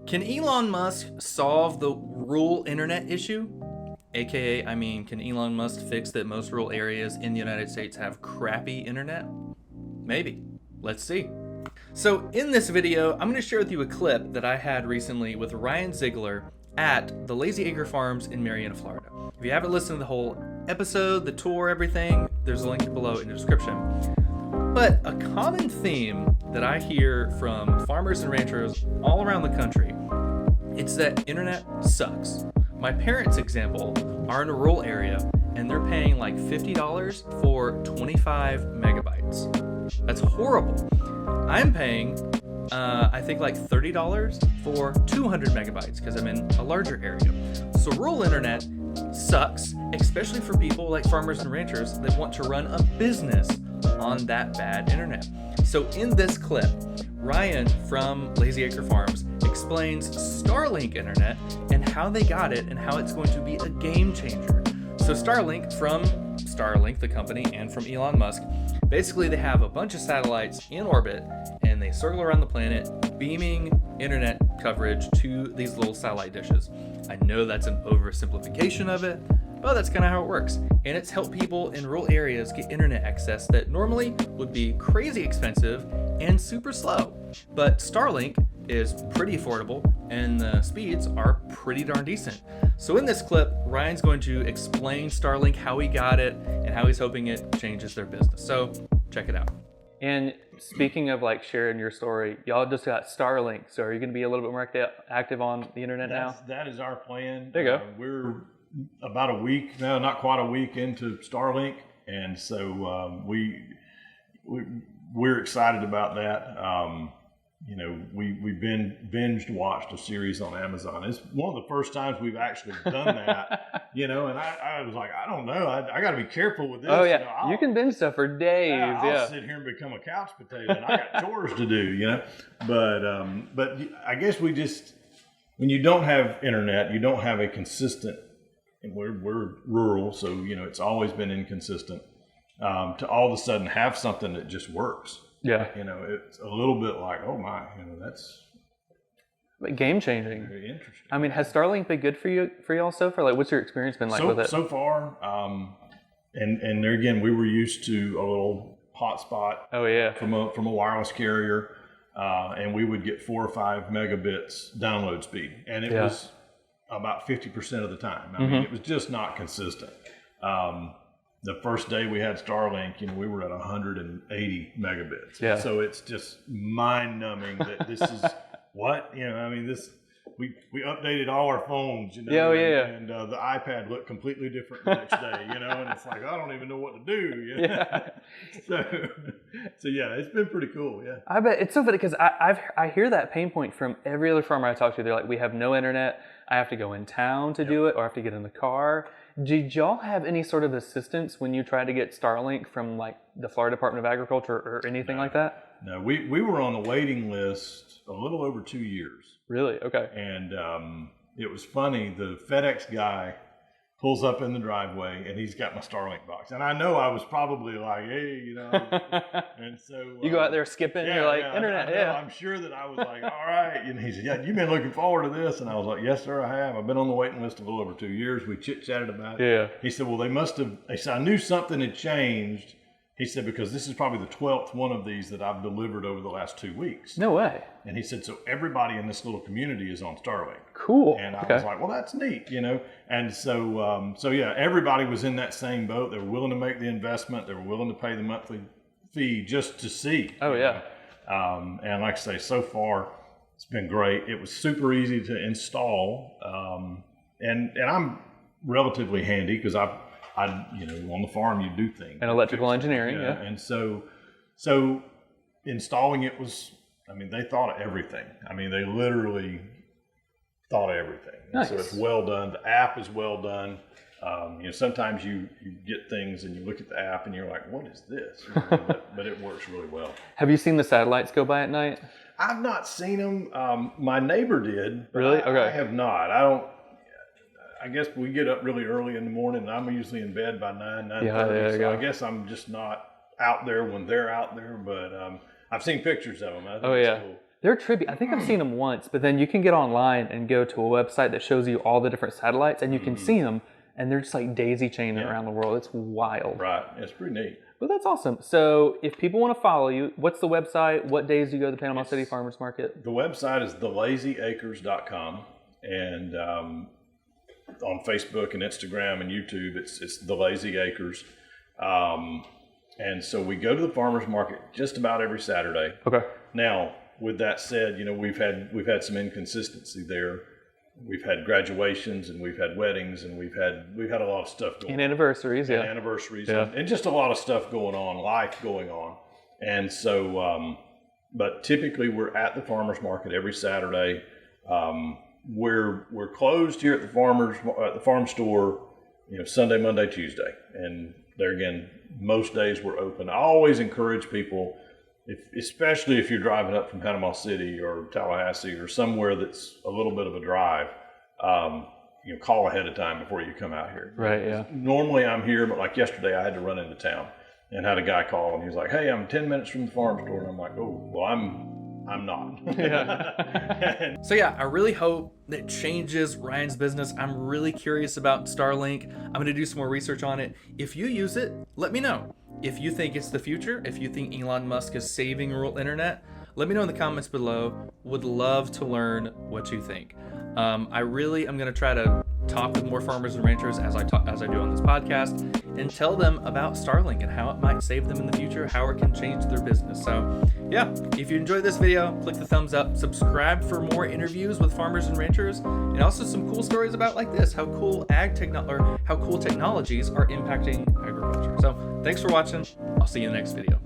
Can Elon Musk solve the rural internet issue? AKA, can Elon Musk fix that most rural areas in the United States have crappy internet? Maybe. Let's see. So in this video, I'm going to share with you a clip that I had recently with Ryan Ziegler at the Lazy Acre Farms in Marietta, Florida. If you haven't listened to the whole episode, the tour, everything, there's a link below in the description. But a common theme that I hear from farmers and ranchers all around the country, it's that internet sucks. My parents' example are in a rural area and they're paying like $50 for 25 megabytes. That's horrible. I'm paying, I think like $30 for 200 megabytes because I'm in a larger area. So rural internet sucks, especially for people like farmers and ranchers that want to run a business on that bad internet. So in this clip, Ryan from Lazy Acre Farms explains Starlink internet and how they got it and how it's going to be a game changer. So Starlink, from Starlink, the company, and from Elon Musk, basically they have a bunch of satellites in orbit and they circle around the planet beaming internet coverage to these little satellite dishes. I know that's an oversimplification of it, but that's kind of how it works. And it's helped people in rural areas get internet access that normally would be crazy expensive and super slow. But Starlink is pretty affordable and the speeds are pretty darn decent. So in this clip, Ryan's going to explain Starlink, how he got it, and how he's hoping it changes their business. So check it out. And speaking of like sharing your story, y'all just got Starlink. So are you going to be a little bit more active on the internet now? That is our plan. There you go. We're about a week, no, not quite a week into Starlink. And so we're excited about that. We've binged watched a series on Amazon. It's one of the first times we've actually done that, and I was like, I don't know. I got to be careful with this. Oh, yeah. You can binge stuff for days. I'll sit here and become a couch potato and I got chores to do, But I guess when you don't have internet, you don't have a consistent, and we're rural, so, it's always been inconsistent, to all of a sudden have something that just works. Yeah. It's a little bit like, oh my, that's game changing. Very interesting. Has Starlink been good for y'all so far? Like, what's your experience been like with it? So far, and there again, we were used to a little hotspot. Oh yeah. From a wireless carrier, and we would get 4 or 5 megabits download speed, and it was about 50% of the time. I mean, it was just not consistent. The first day we had Starlink, we were at 180 megabits. Yeah. So it's just mind-numbing that this is what, we updated all our phones, and the iPad looked completely different the next day, and it's like, I don't even know what to do. Yeah. So yeah, it's been pretty cool. Yeah. I bet it's so funny because I hear that pain point from every other farmer I talk to. They're like, we have no internet. I have to go in town to do it, or I have to get in the car. Did y'all have any sort of assistance when you tried to get Starlink from like the Florida Department of Agriculture or anything like that? No, we were on the waiting list a little over 2 years. Really? Okay. And it was funny. The FedEx guy pulls up in the driveway and he's got my Starlink box. And I know I was probably like, hey, and so you go out there skipping, you're like, internet, I'm sure that I was like, all right. And he said, yeah, you've been looking forward to this. And I was like, yes, sir, I have. I've been on the waiting list a little over 2 years. We chit-chatted about it. Yeah. He said, well, he said, I knew something had changed. He said, because this is probably the 12th one of these that I've delivered over the last 2 weeks. No way. And he said, so everybody in this little community is on Starlink. Cool. And I was like, well, that's neat, And so yeah, everybody was in that same boat. They were willing to make the investment. They were willing to pay the monthly fee just to see. Oh, yeah. And like I say, so far, it's been great. It was super easy to install. And I'm relatively handy because on the farm you do things. And electrical engineering, yeah. And so installing it was, they thought of everything. They literally thought of everything. Nice. So it's well done. The app is well done. Sometimes you get things and you look at the app and you're like, what is this? But it works really well. Have you seen the satellites go by at night? I've not seen them. My neighbor did. Really? Okay. I have not. I guess we get up really early in the morning and I'm usually in bed by 9:30. So I guess I'm just not out there when they're out there, but I've seen pictures of them. I think it's cool. They're trippy. I think I've seen them once, but then you can get online and go to a website that shows you all the different satellites, and you can see them, and they're just like daisy chaining around the world. It's wild. Right. It's pretty neat. Well, that's awesome. So if people want to follow you, what's the website? What days do you go to the Panama City Farmers Market? The website is thelazyacres.com, and on Facebook and Instagram and YouTube, it's The Lazy Acres. And so we go to the farmers market just about every Saturday. Okay. Now, with that said, you know, we've had some inconsistency there. We've had graduations and we've had weddings and we've had a lot of stuff going on. And anniversaries, And anniversaries and just a lot of stuff going on, life going on. And so, but typically we're at the farmers market every Saturday. We're closed here at the farm store, you know, Sunday, Monday, Tuesday, and there again, most days we're open. I always encourage people, especially if you're driving up from Panama City or Tallahassee or somewhere that's a little bit of a drive, you know, call ahead of time before you come out here. Right. Yeah. Normally I'm here, but like yesterday I had to run into town and had a guy call and he's like, "Hey, I'm 10 minutes from the farm store," and I'm like, "Oh, well, I'm not." Yeah. So yeah, I really hope that changes Ryan's business. I'm really curious about Starlink. I'm going to do some more research on it. If you use it, let me know. If you think it's the future, if you think Elon Musk is saving rural internet, let me know in the comments below. Would love to learn what you think. I really am going to try to talk with more farmers and ranchers as I do on this podcast and tell them about Starlink and how it might save them in the future, how it can change their business. So yeah, if you enjoyed this video, click the thumbs up, subscribe for more interviews with farmers and ranchers, and also some cool stories about like this, how cool how cool technologies are impacting agriculture. So thanks for watching. I'll see you in the next video.